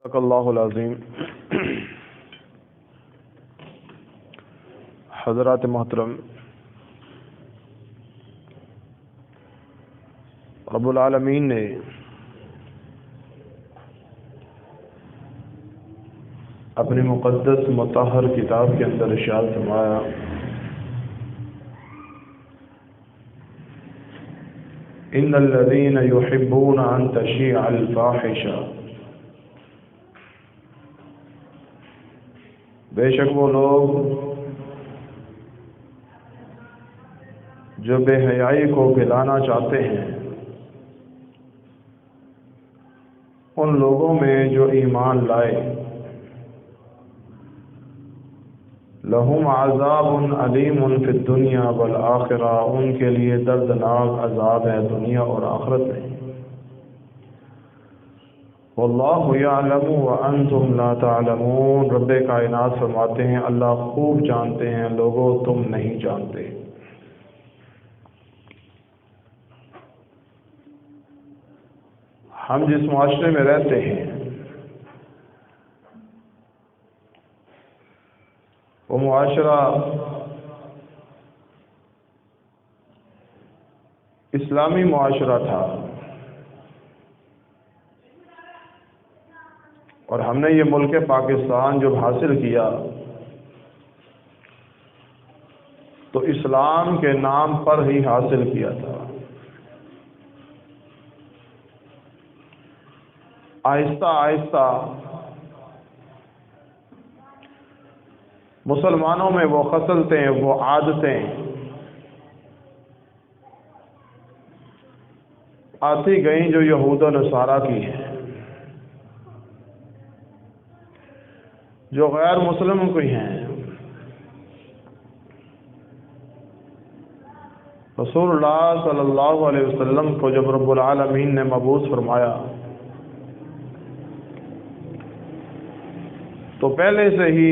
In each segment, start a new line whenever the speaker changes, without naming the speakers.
صدق اللہ العظیم۔ حضرات محترم، رب العالمین نے اپنی مقدس مطہر کتاب کے اندر ارشاد فرمایا، ان الذین یحبون ان تشیع الفاحشہ، بے شک وہ لوگ جو بے حیائی کو پھیلانا چاہتے ہیں، ان لوگوں میں جو ایمان لائے، لہم عذاب علیم فی الدنیا والآخرہ، ان کے لیے دردناک عذاب ہے دنیا اور آخرت میں۔ واللہ یعلم وانتم لا تعلمون، رب کائنات فرماتے ہیں اللہ خوب جانتے ہیں، لوگوں تم نہیں جانتے۔ ہم جس معاشرے میں رہتے ہیں وہ معاشرہ اسلامی معاشرہ تھا، اور ہم نے یہ ملک پاکستان جب حاصل کیا تو اسلام کے نام پر ہی حاصل کیا تھا۔ آہستہ آہستہ مسلمانوں میں وہ خصلتیں، وہ عادتیں آتی گئیں جو یہود و نصارہ کی ہیں، جو غیر مسلم کوئی ہیں۔ رسول اللہ صلی اللہ علیہ وسلم کو جب رب العالمین نے مبعوث فرمایا تو پہلے سے ہی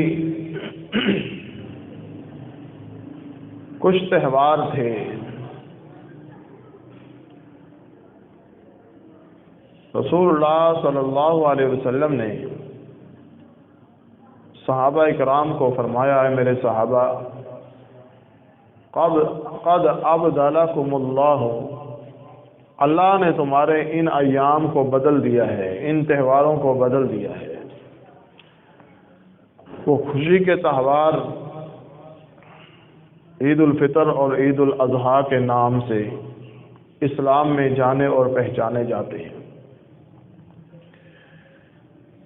کچھ تہوار تھے، رسول اللہ صلی اللہ علیہ وسلم نے صحابہ کرام کو فرمایا، ہے میرے صحابہ، قد ابدلکم اللہ نے تمہارے ان ایام کو بدل دیا ہے، ان تہواروں کو بدل دیا ہے۔ وہ خوشی کے تہوار عید الفطر اور عید الاضحیٰ کے نام سے اسلام میں جانے اور پہچانے جاتے ہیں۔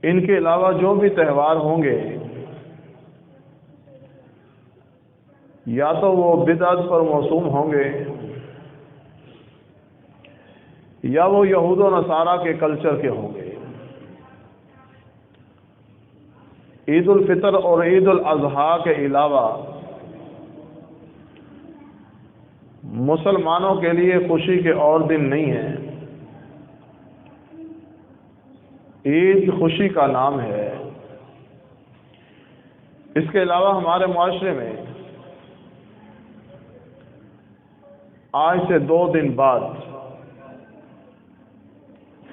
ان کے علاوہ جو بھی تہوار ہوں گے یا تو وہ بدعت پر موسوم ہوں گے یا وہ یہود و نصارہ کے کلچر کے ہوں گے۔ عید الفطر اور عید الاضحیٰ کے علاوہ مسلمانوں کے لیے خوشی کے اور دن نہیں ہیں۔ عید خوشی کا نام ہے۔ اس کے علاوہ ہمارے معاشرے میں آج سے 2 دن بعد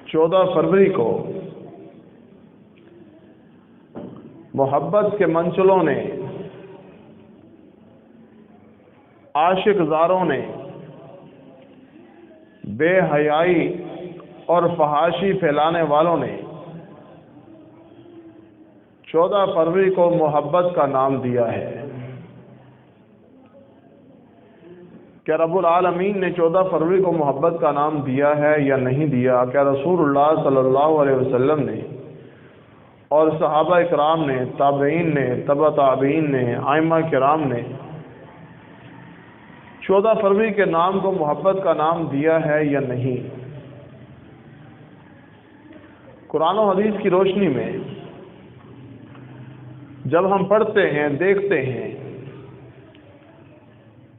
14 فروری کو محبت کے منچلوں نے، عاشق زاروں نے، بے حیائی اور فحاشی پھیلانے والوں نے 14 فروری کو محبت کا نام دیا ہے۔ کیا رب العالمین نے 14 فروری کو محبت کا نام دیا ہے یا نہیں دیا؟ کیا رسول اللہ صلی اللہ علیہ وسلم نے اور صحابہ کرام نے، تابعین نے، تبع تابعین نے، ائمہ کرام نے 14 فروری کے نام کو محبت کا نام دیا ہے یا نہیں؟ قرآن و حدیث کی روشنی میں جب ہم پڑھتے ہیں، دیکھتے ہیں،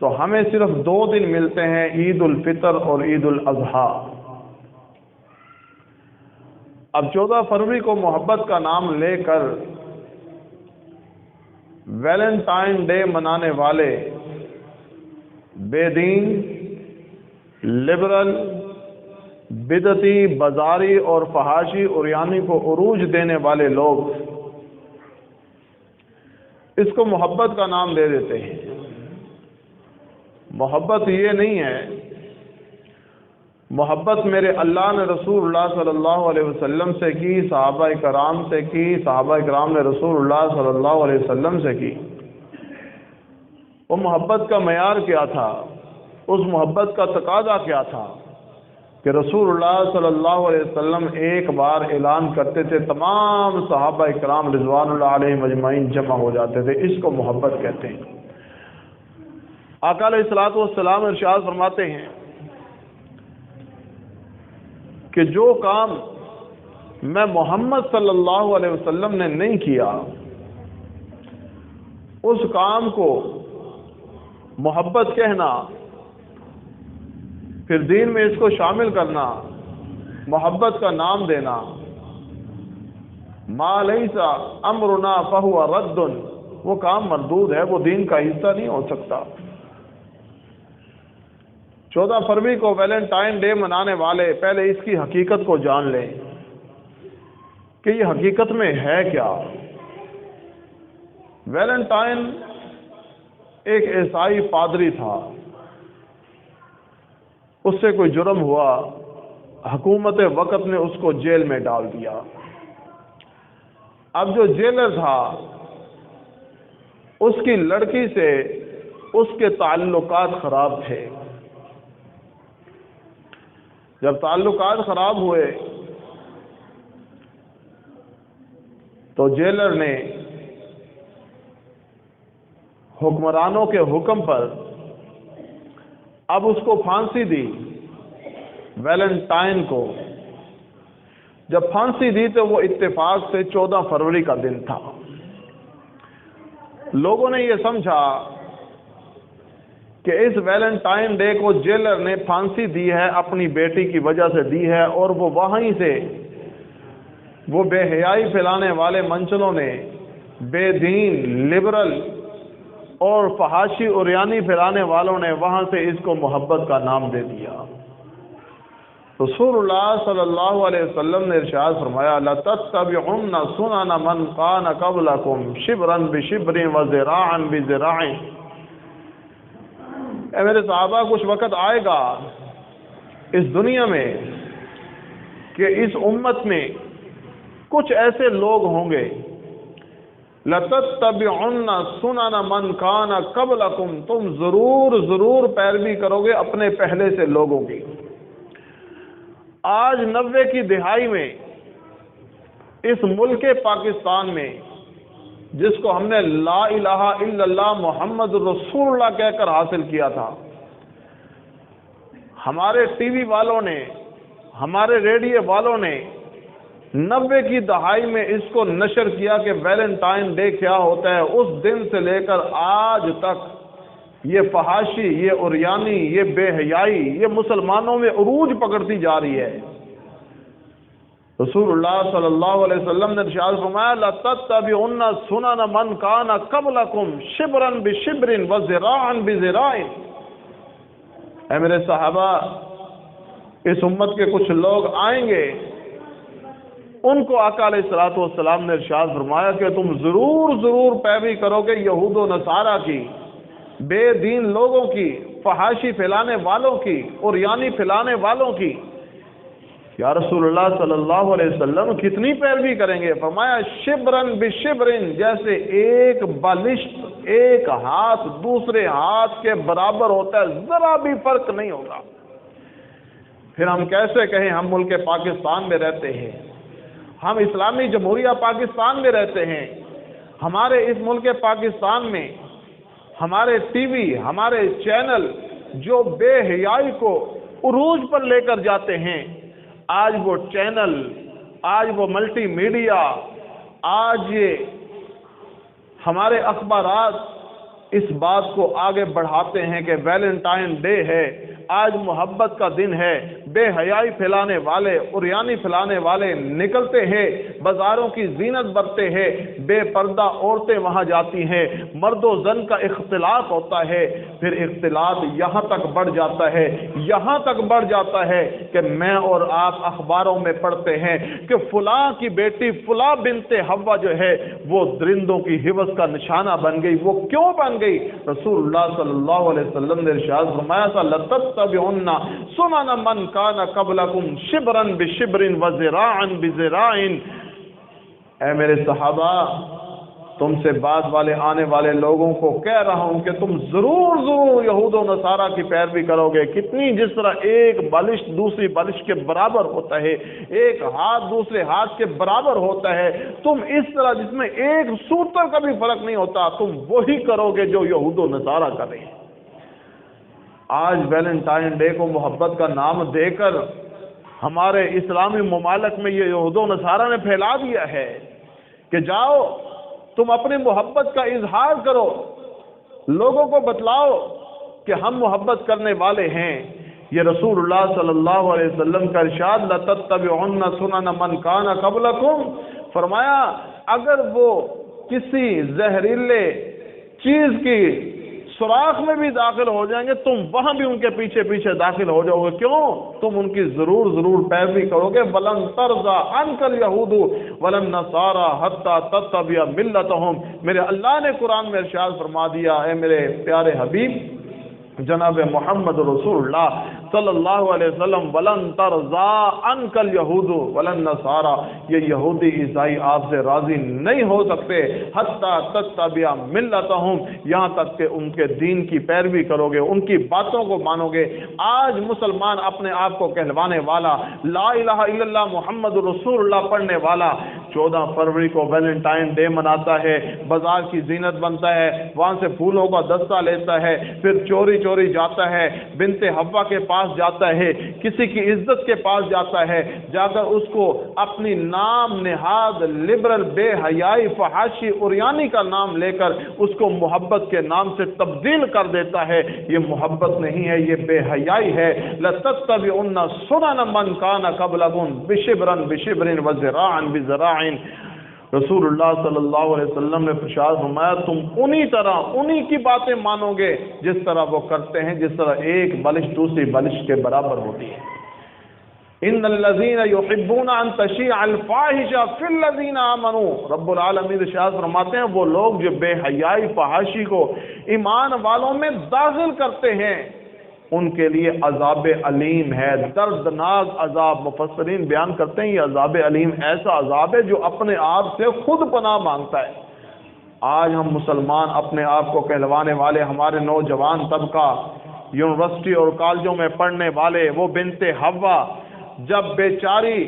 تو ہمیں صرف 2 دن ملتے ہیں، عید الفطر اور عید الاضحیٰ۔ اب 14 فروری کو محبت کا نام لے کر ویلنٹائن ڈے منانے والے بے دین، لبرل، بدعتی، بازاری اور فحاشی عریانی کو عروج دینے والے لوگ اس کو محبت کا نام دے دیتے ہیں۔ محبت یہ نہیں ہے، محبت میرے اللہ نے رسول اللہ صلی اللہ علیہ وسلم سے کی، صحابہ کرام سے کی، صحابہ کرام نے رسول اللہ صلی اللہ علیہ وسلم سے کی۔ وہ محبت کا معیار کیا تھا؟ اس محبت کا تقاضا کیا تھا کہ رسول اللہ صلی اللہ علیہ وسلم ایک بار اعلان کرتے تھے، تمام صحابہ کرام رضوان اللہ علیہم اجمعین جمع ہو جاتے تھے۔ اس کو محبت کہتے ہیں۔ آقا علیہ الصلوۃ والسلام ارشاد فرماتے ہیں کہ جو کام میں محمد صلی اللہ علیہ وسلم نے نہیں کیا، اس کام کو محبت کہنا، پھر دین میں اس کو شامل کرنا، محبت کا نام دینا، ما لیس امرنا فہو رد، وہ کام مردود ہے، وہ دین کا حصہ نہیں ہو سکتا۔ 14 فروری کو ویلنٹائن ڈے منانے والے پہلے اس کی حقیقت کو جان لیں کہ یہ حقیقت میں ہے کیا۔ ویلنٹائن ایک عیسائی پادری تھا، اس سے کوئی جرم ہوا، حکومت وقت نے اس کو جیل میں ڈال دیا۔ اب جو جیلر تھا، اس کی لڑکی سے اس کے تعلقات خراب تھے۔ جب تعلقات خراب ہوئے تو جیلر نے حکمرانوں کے حکم پر اب اس کو پھانسی دی، ویلنٹائن کو۔ جب پھانسی دی تو وہ اتفاق سے 14 فروری کا دن تھا۔ لوگوں نے یہ سمجھا کہ اس ویلنٹائن ڈے کو جیلر نے پھانسی دی ہے، اپنی بیٹی کی وجہ سے دی ہے، اور وہ وہیں سے وہ بے حیائی پھیلانے والے منچلوں نے، بے دین، لبرل اور فحاشی عریانی پھیلانے والوں نے وہاں سے اس کو محبت کا نام دے دیا۔ رسول اللہ صلی اللہ علیہ وسلم نے ارشاد فرمایا، لَتَتَّبِعُنَّ سُنَنَ مَنْ كَانَ قَبْلَكُمْ شِبْرًا بِشِبْرٍ وَذِرَاعًا بِذِرَاعٍ۔ اے میرے صحابہ، کچھ وقت آئے گا اس دنیا میں کہ اس امت میں کچھ ایسے لوگ ہوں گے، لَتَتَّبِعُنَّ سُنَنَ مَنْ كَانَ قَبْلَكُمْ، تم ضرور پیروی کرو گے اپنے پہلے سے لوگوں کی۔ آج 90 کی دہائی میں اس ملک پاکستان میں، جس کو ہم نے لا الہ الا اللہ محمد رسول اللہ کہہ کر حاصل کیا تھا، ہمارے ٹی وی والوں نے، ہمارے ریڈیو والوں نے 90 کی دہائی میں اس کو نشر کیا کہ ویلنٹائن ڈے کیا ہوتا ہے۔ اس دن سے لے کر آج تک یہ فحاشی، یہ عریانی، یہ بے حیائی، یہ مسلمانوں میں عروج پکڑتی جا رہی ہے۔ رسول اللہ صلی اللہ علیہ وسلم نے ارشاد فرمایا، لَتَتَّبِعُنَّ سُنَنَ مَنْ كَانَ قَبْلَكُمْ شِبْرًا بِشِبْرٍ وَذِرَاعًا بِذِرَاعٍ۔ اے میرے صحابہ، اس امت کے کچھ لوگ آئیں گے، ان کو آقا علیہ الصلوۃ والسلام نے ارشاد فرمایا کہ تم ضرور پیروی کرو گے یہود و نصارہ کی، بے دین لوگوں کی، فحاشی پھیلانے والوں کی، عریانی پھیلانے والوں کی۔ یا رسول اللہ صلی اللہ علیہ وسلم، کتنی پیروی کریں گے؟ فرمایا، شبرن بشبرن، جیسے ایک بالشت ایک ہاتھ دوسرے ہاتھ کے برابر ہوتا ہے، ذرا بھی فرق نہیں ہوگا۔ پھر ہم کیسے کہیں ہم ملک پاکستان میں رہتے ہیں، ہم اسلامی جمہوریہ پاکستان میں رہتے ہیں، ہمارے اس ملک پاکستان میں ہمارے ٹی وی، ہمارے چینل جو بے حیائی کو عروج پر لے کر جاتے ہیں، آج وہ چینل، آج وہ ملٹی میڈیا، آج یہ ہمارے اخبارات اس بات کو آگے بڑھاتے ہیں کہ ویلنٹائن ڈے ہے، آج محبت کا دن ہے، بے حیائی پھیلانے والے، عریانی پھیلانے والے نکلتے ہیں، بازاروں کی زینت برتے ہیں، بے پردہ عورتیں وہاں جاتی ہیں، مرد و زن کا اختلاط ہوتا ہے، پھر اختلاط یہاں تک بڑھ جاتا ہے، یہاں تک بڑھ جاتا ہے کہ میں اور آپ اخباروں میں پڑھتے ہیں کہ فلاں کی بیٹی فلاں بنت حوا جو ہے وہ درندوں کی حوث کا نشانہ بن گئی۔ وہ کیوں بن گئی؟ رسول اللہ صلی اللہ علیہ وسلم نے ارشاد فرمایا تھا لَتَتَّبِعُنَّ سُنَنَ مَنْ كَانَ قَبْلَكُمْ شِبْرًا بِشِبْرٍ وَذِرَاعًا بِذِرَاعٍ۔ اے میرے صحابہ، تم سے بعد والے آنے والے لوگوں کو کہہ رہا ہوں کہ تم ضرور ضرور یہود و نصارہ کی پیروی کرو گے۔ کتنی، جس طرح ایک بالش دوسری بالش کے برابر ہوتا ہے، ایک ہاتھ دوسرے ہاتھ کے برابر ہوتا ہے، تم اس طرح جس میں ایک سوتر کا بھی فرق نہیں ہوتا، تم وہی کرو گے جو یہود و نصارہ کر رہے ہیں۔ آج ویلنٹائن ڈے کو محبت کا نام دے کر ہمارے اسلامی ممالک میں یہ یہود و نصارہ نے پھیلا دیا ہے کہ جاؤ تم اپنی محبت کا اظہار کرو، لوگوں کو بتلاؤ کہ ہم محبت کرنے والے ہیں۔ یہ رسول اللہ صلی اللہ علیہ وسلم کا ارشاد لَتَتَّبِعُنَّ سُنَنَ مَنْ كَانَ قَبْلَكُمْ، فرمایا اگر وہ کسی زہریلے چیز کی سوراخ میں بھی داخل ہو جائیں گے تم وہاں بھی ان کے پیچھے پیچھے داخل ہو جاؤ گے۔ کیوں؟ تم ان کی ضرور ضرور پیروی کرو گے۔ وَلَن تَرْضَىٰ عَنْكَ الْيَهُودُ وَلَا النَّصَارَىٰ حَتَّىٰ تَتَّبِعَ مِلَّتَهُمْ۔ میرے اللہ نے قرآن میں ارشاد فرما دیا، اے میرے پیارے حبیب جناب محمد رسول اللہ صلی اللہ علیہ وسلم، وَلَن تَرْضَىٰ عَنْكَ الْيَهُودُ وَلَا النَّصَارَىٰ، یہ یہودی عیسائی آپ سے راضی نہیں ہو سکتے، حَتَّىٰ تَتَّبِعَ مِلَّتَهُمْ، یہاں تک کہ ان کے دین کی پیروی کرو گے، ان کی باتوں کو مانو گے۔ آج مسلمان اپنے آپ کو کہلوانے والا، لا الہ الا اللہ محمد رسول اللہ پڑھنے والا، 14 فروری کو ویلنٹائن ڈے مناتا ہے، بازار کی زینت بنتا ہے، وہاں سے پھولوں کا دستہ لیتا ہے، پھر چوری چوری جاتا ہے، بنت حوا کے پاس جاتا ہے، کسی کی عزت کے پاس جاتا ہے، جا کر اس کو اپنی نام نہاد لبرل، بے حیائی، فحاشی، عریانی کا نام لے کر اس کو محبت کے نام سے تبدیل کر دیتا ہے۔ یہ محبت نہیں ہے، یہ بے حیائی ہے۔ لَتَتَّبِعُنَّ سُنَنَ مَنْ كَانَ قَبْلَكُمْ بِشِبْرًا بِشِبْرٍ وَذِرَاعًا بِذِرَاعٍ۔ رسول اللہ صلی اللہ علیہ وسلم نے ارشاد فرمایا تم انہی طرح انہی کی باتیں مانو گے جس طرح وہ کرتے ہیں، جس طرح ایک بالش دوسری بالش کے برابر ہوتی ہے۔ ان الذين يحبون ان تشيع الفاحشة في الذين آمنوا، رب العالمین ارشاد فرماتے ہیں وہ لوگ جو بے حیائی فحاشی کو ایمان والوں میں داخل کرتے ہیں ان کے لیے عذاب علیم ہے، دردناک عذاب۔ مفسرین بیان کرتے ہیں یہ عذاب علیم ایسا عذاب ہے جو اپنے آپ سے خود پناہ مانگتا ہے۔ آج ہم مسلمان اپنے آپ کو کہلوانے والے، ہمارے نوجوان طبقہ، یونیورسٹی اور کالجوں میں پڑھنے والے، وہ بنت حوا جب بیچاری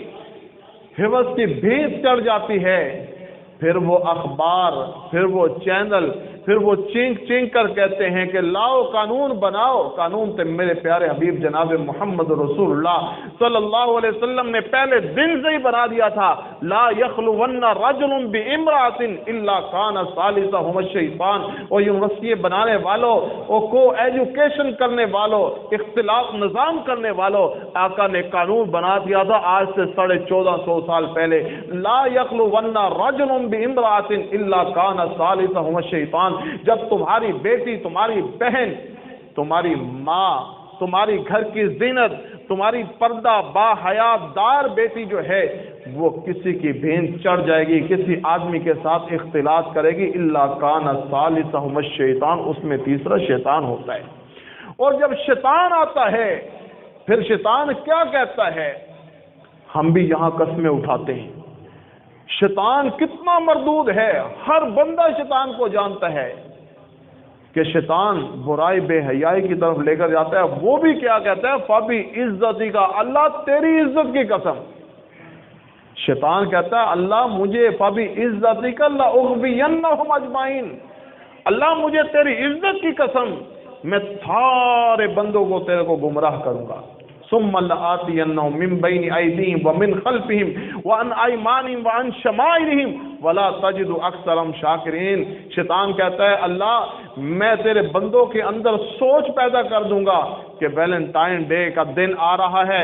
حوث کی بھیت چڑھ جاتی ہے، پھر وہ اخبار، پھر وہ چینل، پھر وہ چینک چینک کر کہتے ہیں کہ لاؤ قانون بناؤ۔ قانون تو میرے پیارے حبیب جناب محمد رسول اللہ صلی اللہ علیہ وسلم نے پہلے دن سے ہی بنا دیا تھا، لا یخلون رجل بامرأۃ الا کان ثالثہم الشیطان۔ اور یونیورسٹی بنانے والوں اور کو ایجوکیشن کرنے والوں، اختلاف نظام کرنے والوں، آقا نے قانون بنا دیا تھا آج سے 1450 سال پہلے، لا یخلون رجل بامرأۃ الا کان ثالثہم الشیطان۔ جب تمہاری بیٹی، تمہاری بہن، تمہاری ماں، تمہاری گھر کی زینت، تمہاری پردہ با حیا دار بیٹی جو ہے وہ کسی کی بھین چڑھ جائے گی، کسی آدمی کے ساتھ اختلاط کرے گی، الا کان ثالثہم الشیطان، اس میں تیسرا شیطان ہوتا ہے۔ اور جب شیطان آتا ہے پھر شیطان کیا کہتا ہے؟ ہم بھی یہاں قسمیں اٹھاتے ہیں۔ شیطان کتنا مردود ہے، ہر بندہ شیطان کو جانتا ہے کہ شیطان برائی بے حیائی کی طرف لے کر جاتا ہے۔ وہ بھی کیا کہتا ہے؟ فبی عزتی کا، اللہ تیری عزت کی قسم۔ شیطان کہتا ہے اللہ مجھے، فبی عزتی کا لأغوینہم اجمعین، اللہ مجھے تیری عزت کی قسم میں سارے بندوں کو تیرے کو گمراہ کروں گا۔ ثم لآتینہم من بین ایدیہم ومن خلفہم وعن ایمانہم وعن شمائلہم ولا تجد اکثرہم شاکرین۔ شیطان کہتا ہے اللہ میں تیرے بندوں کے اندر سوچ پیدا کر دوں گا کہ ویلنٹائن ڈے کا دن آ رہا ہے،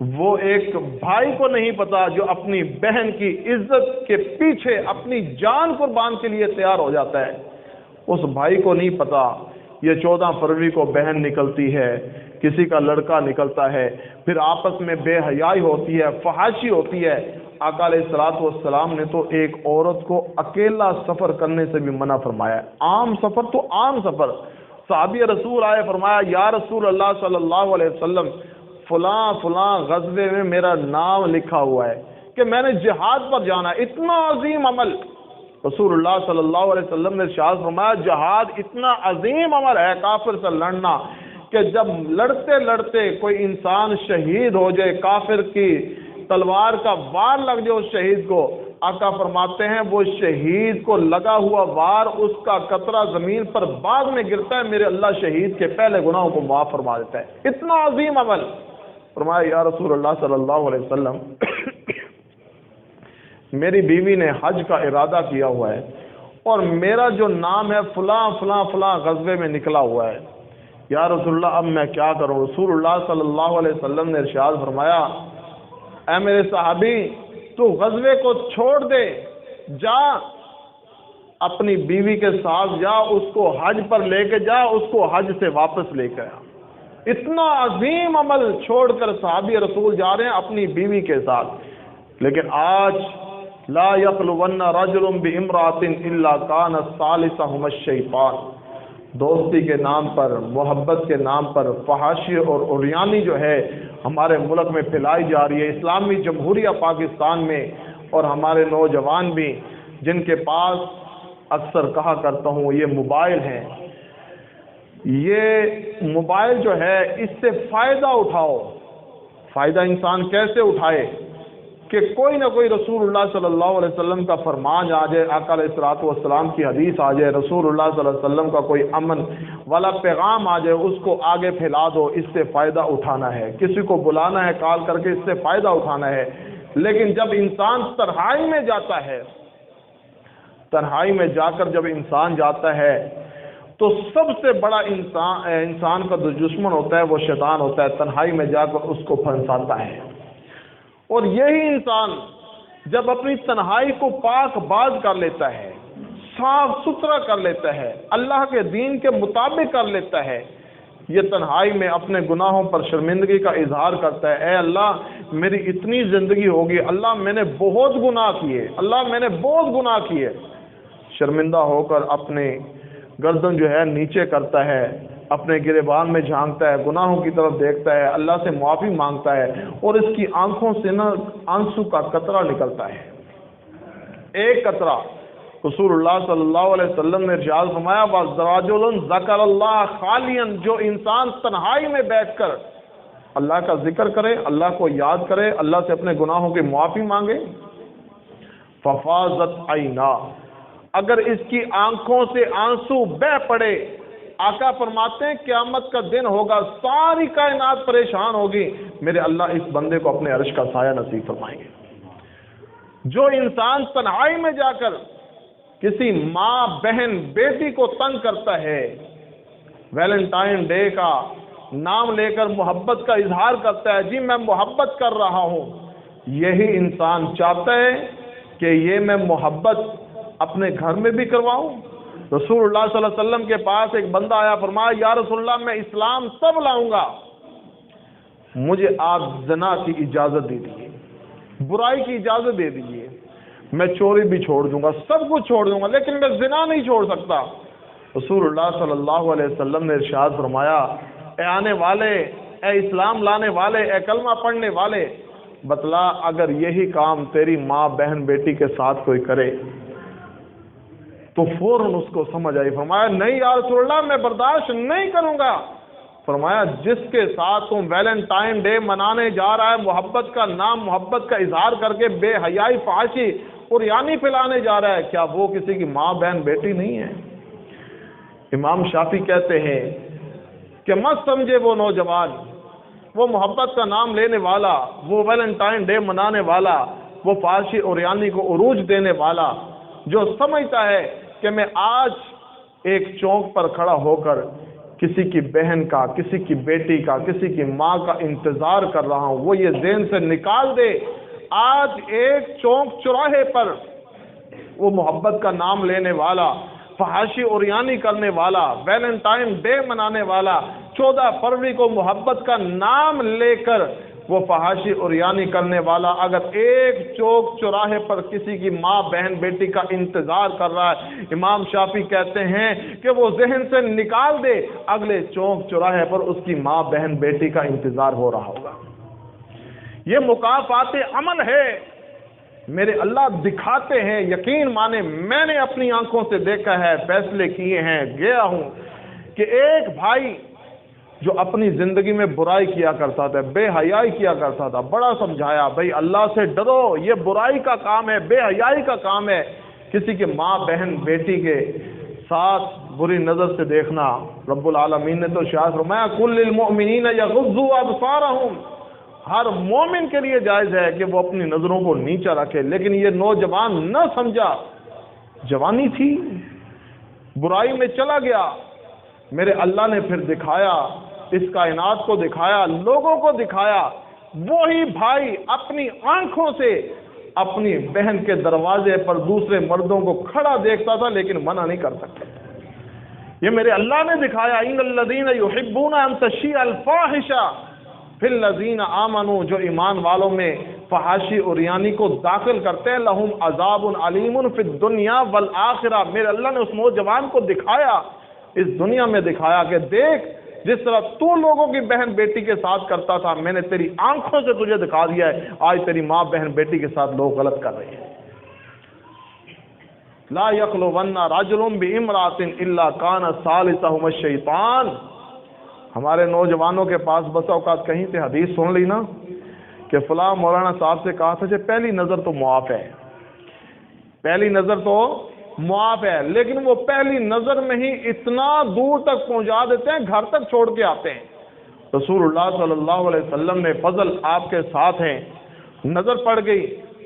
وہ ایک بھائی کو نہیں پتا جو اپنی بہن کی عزت کے پیچھے اپنی جان قربان کے لیے تیار ہو جاتا ہے، اس بھائی کو نہیں پتا یہ 14 فروری کو بہن نکلتی ہے، کسی کا لڑکا نکلتا ہے، پھر آپس میں بے حیائی ہوتی ہے، فحاشی ہوتی ہے۔ آقا علیہ الصلوۃ والسلام نے تو ایک عورت کو اکیلا سفر کرنے سے بھی منع فرمایا ہے، عام سفر تو عام سفر۔ صحابی رسول آئے، فرمایا یا رسول اللہ صلی اللہ علیہ وسلم فلاں فلاں غزوے میں میرا نام لکھا ہوا ہے کہ میں نے جہاد پر جانا ہے، اتنا عظیم عمل۔ رسول اللہ صلی اللہ علیہ وسلم نے ارشاد فرمایا جہاد اتنا عظیم عمل ہے کافر سے لڑنا کہ جب لڑتے لڑتے کوئی انسان شہید ہو جائے، کافر کی تلوار کا وار لگ جائے اس شہید کو، آقا فرماتے ہیں وہ شہید کو لگا ہوا وار اس کا قطرہ زمین پر بعد میں گرتا ہے، میرے اللہ شہید کے پہلے گناہوں کو معاف فرما دیتا ہے، اتنا عظیم عمل۔ فرمایا یا رسول اللہ صلی اللہ علیہ وسلم میری بیوی نے حج کا ارادہ کیا ہوا ہے اور میرا جو نام ہے فلاں فلاں فلاں غزوے میں نکلا ہوا ہے، یا رسول اللہ اب میں کیا کروں؟ رسول اللہ صلی اللہ علیہ وسلم نے ارشاد فرمایا اے میرے صحابی تو غزوے کو چھوڑ دے، جا اپنی بیوی کے ساتھ جا، اس کو حج پر لے کے جا، اس کو حج سے واپس لے کے آ۔ اتنا عظیم عمل چھوڑ کر صحابی رسول جا رہے ہیں اپنی بیوی کے ساتھ۔ لیکن آج لا یخلون رجل بامرأۃ الا کان ثالثہما الشیطان، دوستی کے نام پر، محبت کے نام پر فحاشی اور عریانی جو ہے ہمارے ملک میں پھیلائی جا رہی ہے، اسلامی جمہوریہ پاکستان میں، اور ہمارے نوجوان بھی جن کے پاس اکثر کہا کرتا ہوں یہ موبائل ہیں، یہ موبائل جو ہے اس سے فائدہ اٹھاؤ۔ فائدہ انسان کیسے اٹھائے کہ کوئی نہ کوئی رسول اللہ صلی اللہ علیہ وسلم کا فرمان آ جائے، آقا علیہ الصلوۃ والسلام کی حدیث آ جائے، رسول اللہ صلی اللہ علیہ وسلم کا کوئی امن والا پیغام آ جائے، اس کو آگے پھیلا دو، اس سے فائدہ اٹھانا ہے، کسی کو بلانا ہے کال کر کے اس سے فائدہ اٹھانا ہے۔ لیکن جب انسان تنہائی میں جاتا ہے، تنہائی میں جا کر جب انسان جاتا ہے تو سب سے بڑا انسان کا جو دشمن ہوتا ہے وہ شیطان ہوتا ہے، تنہائی میں جا کر اس کو پھنساتا ہے۔ اور یہی انسان جب اپنی تنہائی کو پاک باز کر لیتا ہے، صاف ستھرا کر لیتا ہے، اللہ کے دین کے مطابق کر لیتا ہے، یہ تنہائی میں اپنے گناہوں پر شرمندگی کا اظہار کرتا ہے، اے اللہ میری اتنی زندگی ہوگی، اللہ میں نے بہت گناہ کیے، اللہ میں نے بہت گناہ کیے، شرمندہ ہو کر اپنے گردن جو ہے نیچے کرتا ہے، اپنے گریبان میں جھانکتا ہے، گناہوں کی طرف دیکھتا ہے، اللہ سے معافی مانگتا ہے، اور اس کی آنکھوں سے نہ آنسو کا قطرہ نکلتا ہے، ایک قطرہ۔ رسول اللہ صلی اللہ علیہ وسلم نے ارشاد فرمایا وَرَجُلٌ ذَكَرَ اللَّهَ خَالِيًا، جو انسان تنہائی میں بیٹھ کر اللہ کا ذکر کرے، اللہ کو یاد کرے، اللہ سے اپنے گناہوں کی معافی مانگے، فَفَاضَتْ عَيْنَاهُ، اگر اس کی آنکھوں سے آنسو بہہ پڑے، آقا فرماتے ہیں قیامت کا دن ہوگا، ساری کائنات پریشان ہوگی، میرے اللہ اس بندے کو اپنے عرش کا سایہ نصیب فرمائیں گے۔ جو انسان تنہائی میں جا کر کسی ماں بہن بیٹی کو تنگ کرتا ہے، ویلنٹائن ڈے کا نام لے کر محبت کا اظہار کرتا ہے، جی میں محبت کر رہا ہوں، یہی انسان چاہتا ہے کہ یہ میں محبت اپنے گھر میں بھی کرواؤں۔ رسول اللہ صلی اللہ علیہ وسلم کے پاس ایک بندہ آیا، فرمایا یا رسول اللہ میں اسلام تب لاؤں گا مجھے آپ زنا کی اجازت دے دیجیے، برائی کی اجازت دے دیجیے، میں چوری بھی چھوڑ دوں گا، سب کچھ چھوڑ دوں گا، لیکن میں زنا نہیں چھوڑ سکتا۔ رسول اللہ صلی اللہ علیہ وسلم نے ارشاد فرمایا اے آنے والے، اے اسلام لانے والے، اے کلمہ پڑھنے والے، بتلا اگر یہی کام تیری ماں بہن بیٹی کے ساتھ کوئی کرے تو فوراً اس کو سمجھ آئی، فرمایا نہیں یا رسول اللہ میں برداشت نہیں کروں گا۔ فرمایا جس کے ساتھ تم ویلنٹائن ڈے منانے جا رہا ہے، محبت کا نام، محبت کا اظہار کر کے بے حیائی فحاشی اور یعنی پھیلانے جا رہا ہے، کیا وہ کسی کی ماں بہن بیٹی نہیں ہے؟ امام شافعی کہتے ہیں کہ مت سمجھے وہ نوجوان، وہ محبت کا نام لینے والا، وہ ویلنٹائن ڈے منانے والا، وہ فحاشی اور یعنی کو عروج دینے والا، جو سمجھتا ہے کہ میں آج ایک چوک پر کھڑا ہو کر کسی کی بہن کا، کسی کی بیٹی کا، کسی کی ماں کا انتظار کر رہا ہوں، وہ یہ ذہن سے نکال دے آج ایک چوک چوراہے پر وہ محبت کا نام لینے والا، فحاشی اوریانی کرنے والا، ویلنٹائن ڈے منانے والا، 14 فروری کو محبت کا نام لے کر وہ فحاشی اوریانی کرنے والا اگر ایک چوک چوراہے پر کسی کی ماں بہن بیٹی کا انتظار کر رہا ہے، امام شافعی کہتے ہیں کہ وہ ذہن سے نکال دے اگلے چوک چوراہے پر اس کی ماں بہن بیٹی کا انتظار ہو رہا ہوگا۔ یہ مکافات عمل ہے، میرے اللہ دکھاتے ہیں، یقین مانے میں نے اپنی آنکھوں سے دیکھا ہے، فیصلے کیے ہیں، گیا ہوں کہ ایک بھائی جو اپنی زندگی میں برائی کیا کرتا تھا، بے حیائی کیا کرتا تھا، بڑا سمجھایا بھائی اللہ سے ڈرو، یہ برائی کا کام ہے، بے حیائی کا کام ہے، کسی کے ماں بہن بیٹی کے ساتھ بری نظر سے دیکھنا۔ رب العالمین نے تو ارشاد فرمایا کل للمؤمنین یغضوا ابصارہم، ہر مومن کے لیے جائز ہے کہ وہ اپنی نظروں کو نیچا رکھے، لیکن یہ نوجوان نہ سمجھا، جوانی تھی، برائی میں چلا گیا، میرے اللہ نے پھر دکھایا، اس کائنات کو دکھایا، لوگوں کو دکھایا، وہی بھائی اپنی آنکھوں سے اپنی بہن کے دروازے پر دوسرے مردوں کو کھڑا دیکھتا تھا لیکن منع نہیں کر سکتا۔ یہ میرے اللہ نے دکھایا ان الذین یحبون ان تشیع الفاحشہ فی الذین آمنوا، جو ایمان والوں میں فحاشی اوریانی کو داخل کرتے ہیں، لہم عذاب علیم فی الدنیا والآخرہ، میرے اللہ نے اس نوجوان کو دکھایا، اس دنیا میں دکھایا کہ دیکھ جس طرح تو لوگوں کی بہن بیٹی کے ساتھ کرتا تھا، میں نے تیری آنکھوں سے تجھے دکھا دیا ہے، آج تیری ماں بہن بیٹی کے ساتھ لوگ غلط کر رہے ہیں۔ لا یخلون رجل بامرأۃ الا کان ثالثہما الشیطان، ہمارے نوجوانوں کے پاس بس اوقات کہیں سے حدیث سن لی نا کہ فلاں مولانا صاحب سے کہا تھا کہ پہلی نظر تو معاف ہے، پہلی نظر تو معاف ہے، لیکن وہ پہلی نظر میں ہی اتنا دور تک پہنچا دیتے ہیں، گھر تک چھوڑ کے آتے ہیں۔ رسول اللہ صلی اللہ علیہ وسلم نے فضل آپ کے ساتھ ہیں، نظر پڑ گئی،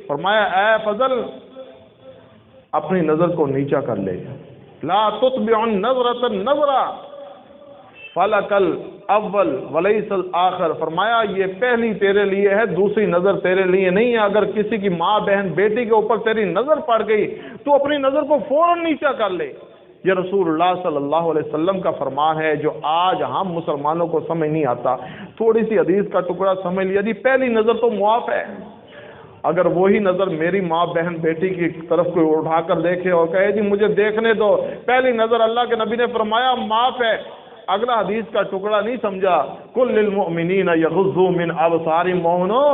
فرمایا اے فضل اپنی نظر کو نیچا کر لے، لا تتبع النظرۃ النظرہ فلک الاول ولیس الآخر، فرمایا یہ پہلی تیرے لیے ہے، دوسری نظر تیرے لیے نہیں ہے۔ اگر کسی کی ماں بہن بیٹی کے اوپر تیری نظر پڑ گئی تو اپنی نظر کو فوراً نیچا کر لے۔ یہ رسول اللہ صلی اللہ علیہ وسلم کا فرمان ہے جو آج ہم مسلمانوں کو سمجھ نہیں آتا۔ تھوڑی سی حدیث کا ٹکڑا سمجھ لیا جی پہلی نظر تو معاف ہے، اگر وہی نظر میری ماں بہن بیٹی کی طرف کوئی اٹھا کر دیکھے اور کہے جی مجھے دیکھنے دو، پہلی نظر اللہ کے نبی نے فرمایا معاف ہے۔ اگلا حدیث کا ٹکڑا نہیں سمجھا، کل للمؤمنین یغضوا من ابصارہم، مومنو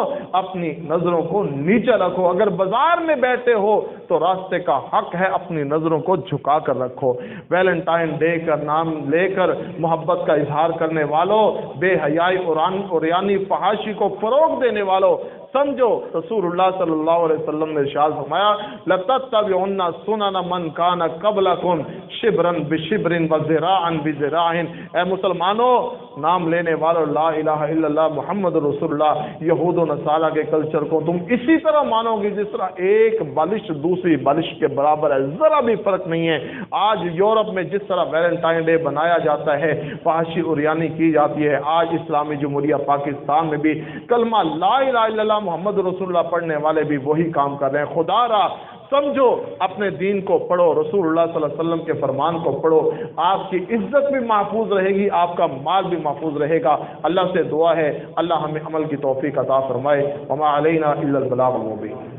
اپنی نظروں کو نیچے رکھو، اگر بازار میں بیٹھے ہو تو راستے کا حق ہے اپنی نظروں کو جھکا کر رکھو۔ ویلنٹائن ڈے کا نام لے کر محبت کا اظہار کرنے والوں، بے حیائی اوریانی فحاشی کو فروغ دینے والوں، سمجھو رسول اللہ صلی اللہ علیہ وسلم نے ارشاد فرمایا لَتَتَّبِعُنَّ سُنَنَ مَنْ كَانَ قَبْلَكُمْ شِبْرًا بِشِبْرٍ وَذِرَاعًا بِذِرَاعٍ، اے مسلمانوں نام لینے والوں لا الہ الا اللہ محمد رسول اللہ، یہود و نصارہ کے کلچر کو تم اسی طرح مانو گی جس طرح ایک بالش دوسری بالش کے برابر ہے، ذرا بھی فرق نہیں ہے۔ آج یورپ میں جس طرح ویلنٹائن ڈے بنایا جاتا ہے، فحاشی اوریانی کی جاتی ہے، آج اسلامی جمہوریہ پاکستان میں بھی کلمہ لا الہ الا اللہ محمد رسول اللہ پڑھنے والے بھی وہی کام کر رہے ہیں۔ خدا را سمجھو، اپنے دین کو پڑھو، رسول اللہ صلی اللہ علیہ وسلم کے فرمان کو پڑھو، آپ کی عزت بھی محفوظ رہے گی، آپ کا مال بھی محفوظ رہے گا۔ اللہ سے دعا ہے اللہ ہمیں عمل کی توفیق عطا فرمائے۔ وما علینا الا البلاغ المبین۔